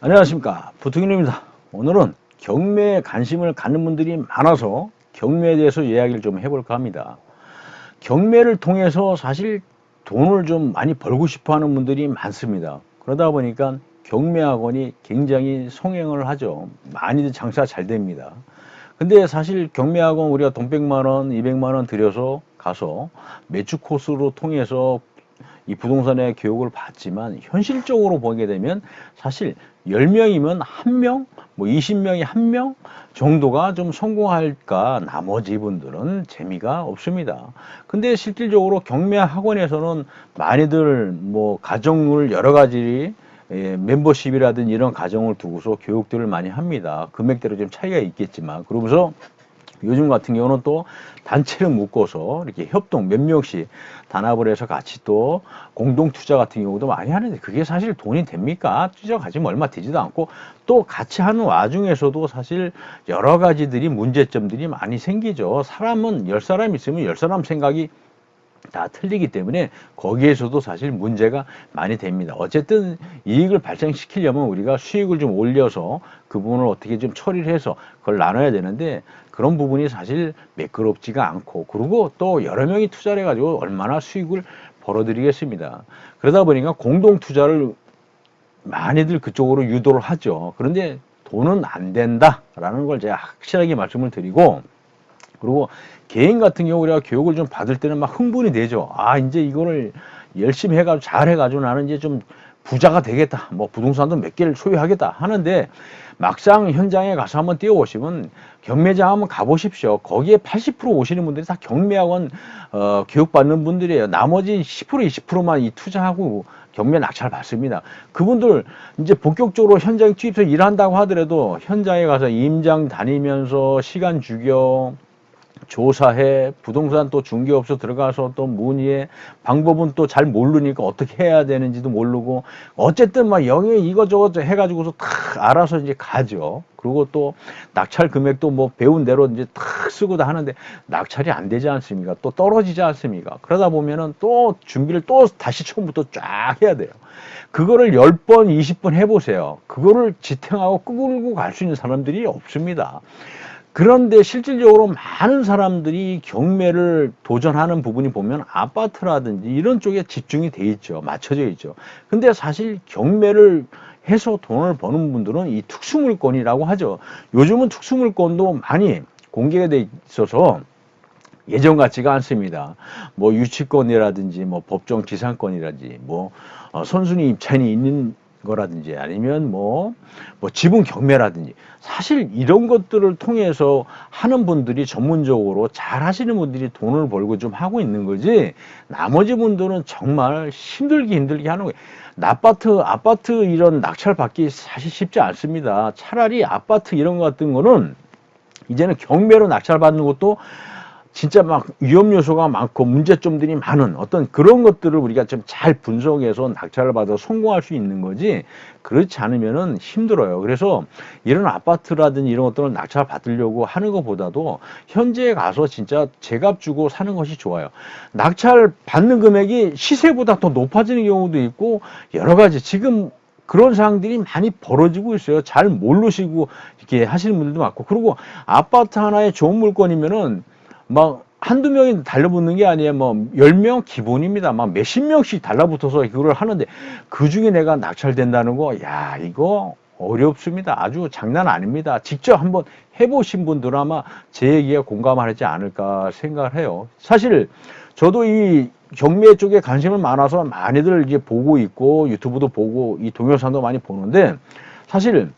안녕하십니까, 부통령입니다. 오늘은 경매에 관심을 갖는 분들이 많아서 경매에 대해서 이야기를 좀 해볼까 합니다. 경매를 통해서 사실 돈을 좀 많이 벌고 싶어 하는 분들이 많습니다. 그러다 보니까 경매학원이 굉장히 성행을 하죠. 많이들 장사 잘 됩니다. 근데 사실 경매학원 우리가 돈 100만 원, 200만 원 들여서 가서 매주 코스로 통해서 이 부동산의 교육을 받지만 현실적으로 보게 되면 사실 10명이면 1명, 뭐 20명이 1명 정도가 좀 성공할까, 나머지 분들은 재미가 없습니다. 근데 실질적으로 경매 학원에서는 많이들 뭐 가정을 여러 가지 멤버십이라든지 이런 가정을 두고서 교육들을 많이 합니다. 금액대로 좀 차이가 있겠지만, 그러면서 요즘 같은 경우는 또 단체를 묶어서 이렇게 협동 몇 명씩 단합을 해서 같이 또 공동 투자 같은 경우도 많이 하는데, 그게 사실 돈이 됩니까? 투자 가지면 얼마 되지도 않고, 또 같이 하는 와중에서도 사실 여러 가지들이 문제점들이 많이 생기죠. 사람은 10사람 있으면 10사람 생각이 다 틀리기 때문에 거기에서도 사실 문제가 많이 됩니다. 어쨌든 이익을 발생시키려면 우리가 수익을 좀 올려서 그 부분을 어떻게 좀 처리를 해서 그걸 나눠야 되는데, 그런 부분이 사실 매끄럽지가 않고, 그리고 또 여러 명이 투자를 해가지고 얼마나 수익을 벌어들이겠습니다. 그러다 보니까 공동 투자를 많이들 그쪽으로 유도를 하죠. 그런데 돈은 안 된다라는 걸 제가 확실하게 말씀을 드리고, 그리고 개인 같은 경우 우리가 교육을 좀 받을 때는 막 흥분이 되죠. 아, 이제 이거를 열심히 해가지고 잘 해가지고 나는 이제 좀 부자가 되겠다, 뭐 부동산도 몇 개를 소유하겠다 하는데, 막상 현장에 가서 한번 뛰어보시면, 경매장 한번 가보십시오. 거기에 80% 오시는 분들이 다 경매학원 교육받는 분들이에요. 나머지 10% 20%만 이 투자하고 경매 낙찰 받습니다. 그분들 이제 본격적으로 현장에 투입해서 일한다고 하더라도 현장에 가서 임장 다니면서 시간 죽여, 조사해, 부동산 또 중개업소 들어가서 또 문의해, 방법은 또 잘 모르니까 어떻게 해야 되는지도 모르고, 어쨌든 막 영에 이거저거 해가지고서 탁 알아서 이제 가죠. 그리고 또 낙찰 금액도 뭐 배운 대로 이제 탁 쓰고 다 하는데 낙찰이 안 되지 않습니까? 또 떨어지지 않습니까? 그러다 보면은 또 준비를 또 다시 처음부터 쫙 해야 돼요. 그거를 10번, 20번 해보세요. 그거를 지탱하고 끌고 갈 수 있는 사람들이 없습니다. 그런데 실질적으로 많은 사람들이 경매를 도전하는 부분이 보면 아파트라든지 이런 쪽에 집중이 돼 있죠. 맞춰져 있죠. 근데 사실 경매를 해서 돈을 버는 분들은 이 특수물건이라고 하죠. 요즘은 특수물건도 많이 공개가 돼 있어서 예전 같지가 않습니다. 뭐 유치권이라든지 뭐 법정 지상권이라든지 뭐 선순위 입찰이 있는 거라든지 아니면 뭐 지분 경매라든지, 사실 이런 것들을 통해서 하는 분들이 전문적으로 잘 하시는 분들이 돈을 벌고 좀 하고 있는 거지, 나머지 분들은 정말 힘들게 하는 거예요. 아파트 이런 낙찰 받기 사실 쉽지 않습니다. 차라리 아파트 이런 것 같은 거는 이제는 경매로 낙찰 받는 것도 진짜 막 위험 요소가 많고 문제점들이 많은 어떤 그런 것들을 우리가 좀 잘 분석해서 낙찰을 받아서 성공할 수 있는 거지, 그렇지 않으면은 힘들어요. 그래서 이런 아파트라든지 이런 것들을 낙찰 받으려고 하는 것보다도 현지에 가서 진짜 제값 주고 사는 것이 좋아요. 낙찰 받는 금액이 시세보다 더 높아지는 경우도 있고, 여러 가지 지금 그런 상황들이 많이 벌어지고 있어요. 잘 모르시고 이렇게 하시는 분들도 많고, 그리고 아파트 하나에 좋은 물건이면은 막 한두 명이 달라붙는 게 아니에요. 뭐 10명 기본입니다. 막 몇십 명씩 달라붙어서 그걸 하는데, 그 중에 내가 낙찰된다는 거, 야, 이거 어렵습니다. 아주 장난 아닙니다. 직접 한번 해보신 분들은 아마 제 얘기에 공감하지 않을까 생각을 해요. 사실 저도 이 경매 쪽에 관심을 많아서 많이들 이제 보고 있고, 유튜브도 보고 이 동영상도 많이 보는데, 사실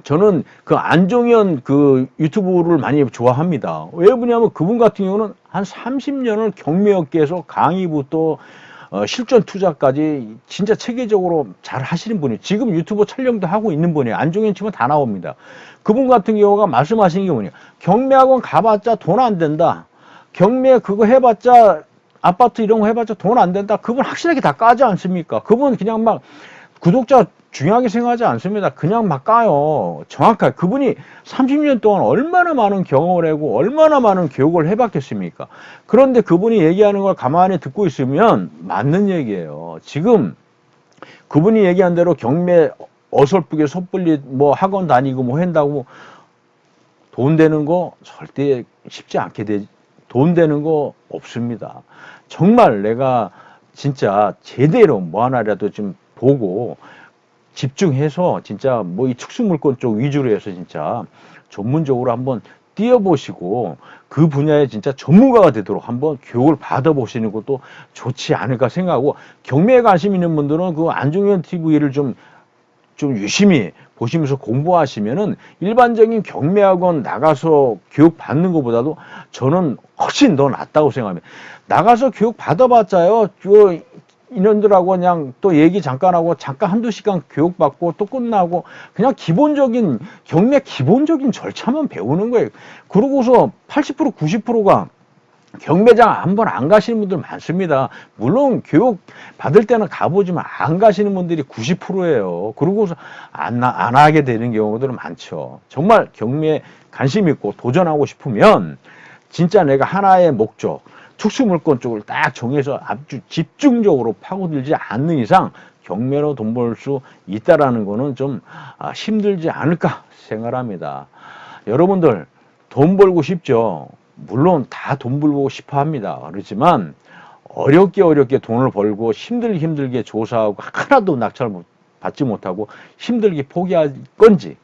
저는 그 안종현 그 유튜브를 많이 좋아합니다. 왜 그러냐면 그분 같은 경우는 한 30년을 경매업계에서 강의부터 실전 투자까지 진짜 체계적으로 잘 하시는 분이에요. 지금 유튜브 촬영도 하고 있는 분이에요. 안종현 치면 다 나옵니다. 그분 같은 경우가 말씀하시는 게 뭐냐, 경매학원 가봤자 돈 안 된다, 경매 그거 해봤자 아파트 이런 거 해봤자 돈 안 된다, 그분 확실하게 다 까지 않습니까? 그분 그냥 막 구독자 중요하게 생각하지 않습니다. 그냥 막 까요. 정확하게. 그분이 30년 동안 얼마나 많은 경험을 하고 얼마나 많은 교육을 해봤겠습니까? 그런데 그분이 얘기하는 걸 가만히 듣고 있으면 맞는 얘기예요. 지금 그분이 얘기한 대로 경매 어설프게 섣불리 뭐 학원 다니고 뭐 한다고 돈 되는 거 절대 쉽지 않게 돈 되는 거 없습니다. 정말 내가 진짜 제대로 뭐 하나라도 좀 보고 집중해서 진짜 뭐 이 특수물권 쪽 위주로 해서 진짜 전문적으로 한번 뛰어보시고 그 분야에 진짜 전문가가 되도록 한번 교육을 받아보시는 것도 좋지 않을까 생각하고, 경매에 관심 있는 분들은 그 안중현 TV를 좀 유심히 보시면서 공부하시면은 일반적인 경매학원 나가서 교육 받는 것보다도 저는 훨씬 더 낫다고 생각합니다. 나가서 교육 받아봤자요, 인원들하고 그냥 또 얘기 잠깐 하고 잠깐 한두 시간 교육받고 또 끝나고 그냥 기본적인 경매 기본적인 절차만 배우는 거예요. 그러고서 80% 90%가 경매장 한번 안 가시는 분들 많습니다. 물론 교육 받을 때는 가보지만 안 가시는 분들이 90%예요. 그러고서 안 하게 되는 경우들은 많죠. 정말 경매에 관심 있고 도전하고 싶으면 진짜 내가 하나의 목적, 특수물권 쪽을 딱 정해서 아주 집중적으로 파고들지 않는 이상 경매로 돈 벌 수 있다라는 거는 좀 힘들지 않을까 생각합니다. 여러분들 돈 벌고 싶죠? 물론 다 돈 벌고 싶어 합니다. 그렇지만 어렵게 돈을 벌고 힘들게 조사하고 하나도 낙찰 받지 못하고 힘들게 포기할 건지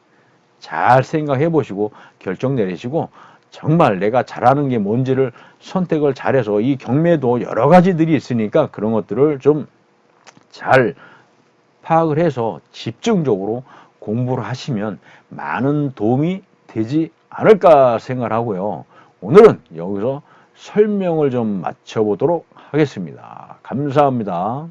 잘 생각해 보시고 결정 내리시고, 정말 내가 잘하는 게 뭔지를 선택을 잘해서, 이 경매도 여러 가지들이 있으니까 그런 것들을 좀 잘 파악을 해서 집중적으로 공부를 하시면 많은 도움이 되지 않을까 생각을 하고요. 오늘은 여기서 설명을 좀 마쳐보도록 하겠습니다. 감사합니다.